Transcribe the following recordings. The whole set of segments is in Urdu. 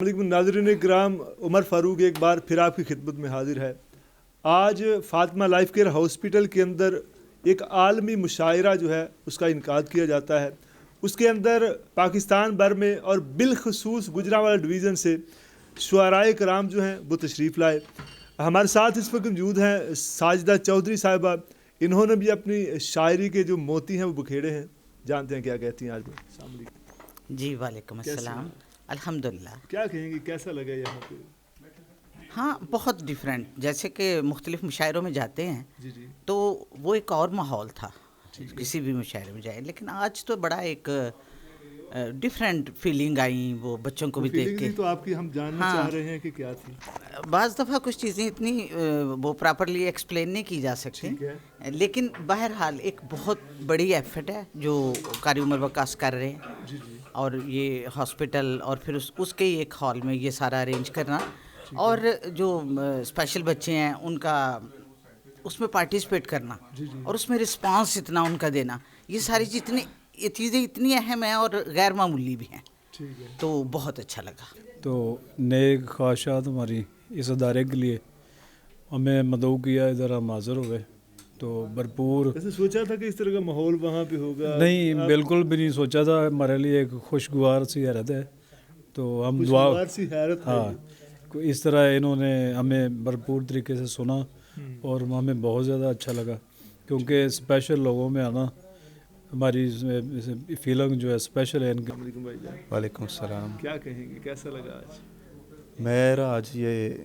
علیکم ناظرین کرام، عمر فاروق ایک بار پھر آپ کی خدمت میں حاضر ہے۔ آج فاطمہ لائف کیئر ہاسپٹل کے اندر ایک عالمی مشاعرہ جو ہے اس کا انعقاد کیا جاتا ہے۔ اس کے اندر پاکستان بھر میں اور بالخصوص گجرانوالہ ڈویژن سے شعرائے کرام جو ہیں وہ تشریف لائے۔ ہمارے ساتھ اس وقت موجود ہیں ساجدہ چودھری صاحبہ، انہوں نے بھی اپنی شاعری کے جو موتی ہیں وہ بکھیڑے ہیں، جانتے ہیں کیا کہتی ہیں آج۔ السلام علیکم جی وعلیکم السلام۔ الحمدللہ، کیا کہیں گے، کیسا لگا یہاں پہ؟ ہاں بہت ڈیفرنٹ، جیسے کہ مختلف مشاعروں میں جاتے ہیں جی جی تو وہ ایک اور ماحول تھا کسی بھی مشاعرے میں جائیں، لیکن آج تو بڑا ایک ڈیفرنٹ فیلنگ آئی وہ بچوں کو بھی دیکھ کے۔ تو آپ کی ہم جاننا چاہ رہے ہیں کہ کیا تھی؟ بعض دفعہ کچھ چیزیں اتنی وہ پراپرلی ایکسپلین نہیں کی جا سکتی، لیکن بہرحال ایک بہت بڑی ایفرٹ ہے جو قاری عمر وقاص کر رہے ہیں، اور یہ ہاسپٹل اور پھر اس کے ایک ہال میں یہ سارا ارینج کرنا، اور جو اسپیشل بچے ہیں ان کا اس میں پارٹیسپیٹ کرنا، اور اس میں رسپانس اتنا ان کا دینا، یہ ساری چیزیں اتنی اہم ہیں اور غیر معمولی بھی ہیں، تو بہت اچھا لگا۔ تو نیک خواہشات ہماری اس ادارے کے لیے، ہمیں مدعو کیا، ادھر ہم حاضر ہوئے تو بھرپور۔ ویسے سوچا تھا کہ اس طرح کا ماحول وہاں پہ ہوگا؟ نہیں، بالکل بھی نہیں سوچا تھا، ہمارے لیے ایک خوشگوار سی حیرت ہے، تو ہم خوشگوار سی حیرت ہے۔ ہاں، اس طرح انہوں نے ہمیں بھرپور طریقے سے سنا اور ہمیں بہت زیادہ اچھا لگا، کیونکہ اسپیشل لوگوں میں آنا ہماری فیلنگ جو ہے اسپیشل ہے ان کے۔ وعلیکم السلام۔ کیا کہیں گے، کیسا لگا آج؟ میرا آج یہ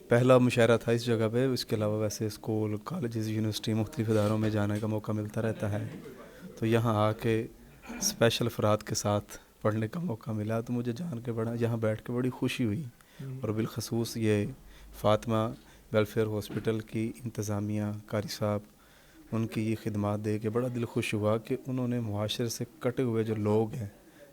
پہلا مشاعرہ تھا اس جگہ پہ، اس کے علاوہ ویسے اسکول، کالجز، یونیورسٹی، مختلف اداروں میں جانے کا موقع ملتا رہتا ہے، تو یہاں آ کے اسپیشل افراد کے ساتھ پڑھنے کا موقع ملا، تو مجھے جان کے بڑا یہاں بیٹھ کے بڑی خوشی ہوئی، اور بالخصوص یہ فاطمہ ویلفیئر ہاسپٹل کی انتظامیہ، قاری صاحب، ان کی یہ خدمات دے کے بڑا دل خوش ہوا کہ انہوں نے معاشرے سے کٹے ہوئے جو لوگ ہیں،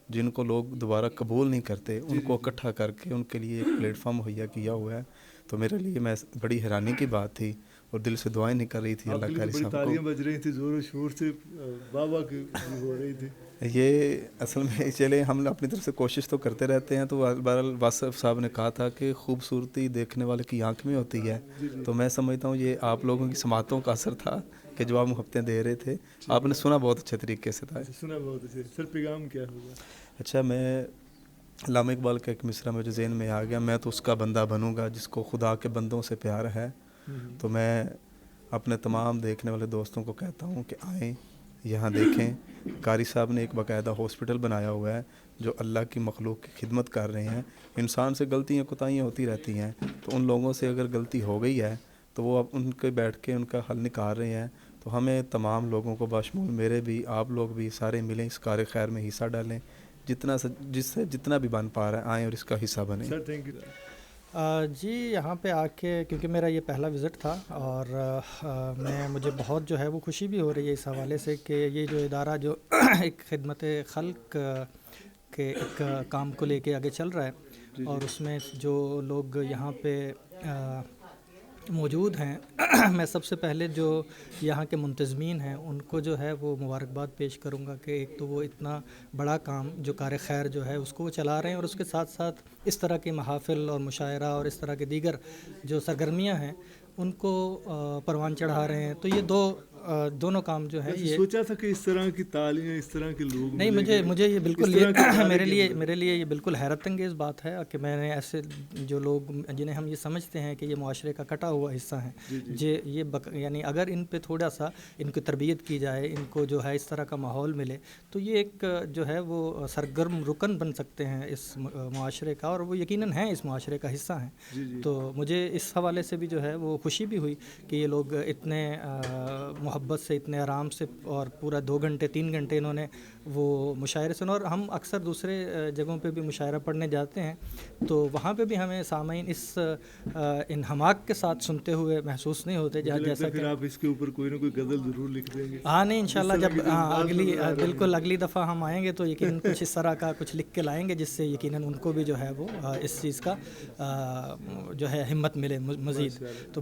جن کو لوگ دوبارہ قبول نہیں کرتے، ان کو اکٹھا کر کے ان کے لیے ایک پلیٹ فارم مہیا کیا ہوا ہے، تو میرے لیے میں بڑی حیرانی کی بات تھی، اور دل سے دعائیں نہیں کر رہی تھی اللہ قاری صاحب کو۔ تالیاں بج رہی تھی زور و شور سے، واہ واہ کی ہو رہی تھی۔ یہ اصل میں چلے ہم اپنی طرف سے کوشش تو کرتے رہتے ہیں، تو بہرحال واصف صاحب نے کہا تھا کہ خوبصورتی دیکھنے والے کی آنکھ میں ہوتی ہے، تو میں سمجھتا ہوں یہ آپ لوگوں کی سماعتوں کا اثر تھا کہ جو آپ محبتیں دے رہے تھے، آپ نے سنا بہت اچھے طریقے سے تھا۔ سنا بہت اچھے۔ سر پیغام کیا ہوگا؟ اچھا، میں علامہ اقبال کا ایک مصرع مجھے ذہن میں آ گیا، میں تو اس کا بندہ بنوں گا جس کو خدا کے بندوں سے پیار ہے، تو میں اپنے تمام دیکھنے والے دوستوں کو کہتا ہوں کہ آئیں یہاں دیکھیں، قاری صاحب نے ایک باقاعدہ ہاسپٹل بنایا ہوا ہے جو اللہ کی مخلوق کی خدمت کر رہے ہیں۔ انسان سے غلطیاں کوتاہیاں ہوتی رہتی ہیں، تو ان لوگوں سے اگر غلطی ہو گئی ہے تو وہ اب ان کے بیٹھ کے ان کا حل نکال رہے ہیں، تو ہمیں تمام لوگوں کو بشمول میرے بھی، آپ لوگ بھی، سارے ملیں اس کار خیر میں حصہ ڈالیں، جس سے جتنا بھی بن پا رہا ہے آئیں اور اس کا حصہ بنیں۔ Sir thank you. جی یہاں پہ آ کے، کیونکہ میرا یہ پہلا وزٹ تھا، اور مجھے بہت جو ہے وہ خوشی بھی ہو رہی ہے اس حوالے سے کہ یہ جو ادارہ جو ایک خدمت خلق کے ایک کام کو لے کے آگے چل رہا ہے، اور اس میں جو لوگ یہاں پہ موجود ہیں، میں سب سے پہلے جو یہاں کے منتظمین ہیں ان کو جو ہے وہ مبارکباد پیش کروں گا کہ ایک تو وہ اتنا بڑا کام جو کار خیر جو ہے اس کو وہ چلا رہے ہیں، اور اس کے ساتھ ساتھ اس طرح کے محافل اور مشاعرہ اور اس طرح کے دیگر جو سرگرمیاں ہیں ان کو پروان چڑھا رہے ہیں، تو یہ دونوں کام جو ہیں یہ سوچا تھا کہ اس طرح کی تالیاں، اس طرح کے لوگ نہیں، مجھے یہ بالکل میرے لیے یہ بالکل حیرت انگیز بات ہے کہ میں نے ایسے جو لوگ جنہیں ہم یہ سمجھتے ہیں کہ یہ معاشرے کا کٹا ہوا حصہ ہیں، یعنی اگر ان پہ تھوڑا سا ان کی تربیت کی جائے، ان کو جو ہے اس طرح کا ماحول ملے، تو یہ ایک جو ہے وہ سرگرم رکن بن سکتے ہیں اس معاشرے کا، اور وہ یقیناً ہیں اس معاشرے کا حصہ ہیں۔ تو مجھے اس حوالے سے بھی جو ہے وہ خوشی بھی ہوئی کہ یہ لوگ اتنے محبت سے، اتنے آرام سے، اور پورا 2 گھنٹے 3 گھنٹے انہوں نے وہ مشاعرے سنا، اور ہم اکثر دوسرے جگہوں پہ بھی مشاعرہ پڑھنے جاتے ہیں تو وہاں پہ بھی ہمیں سامعین اس انہماک کے ساتھ سنتے ہوئے محسوس نہیں ہوتے، جیسا کہ آپ اس کے اوپر کوئی نہ کوئی غزل ضرور لکھ دیں گے۔ ہاں نہیں، انشاءاللہ جب بالکل اگلی دفعہ ہم آئیں گے تو یقیناً کچھ اس طرح کا کچھ لکھ کے لائیں گے جس سے یقیناً ان کو بھی جو ہے وہ اس چیز کا جو ہے ہمت ملے مزید۔ تو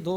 2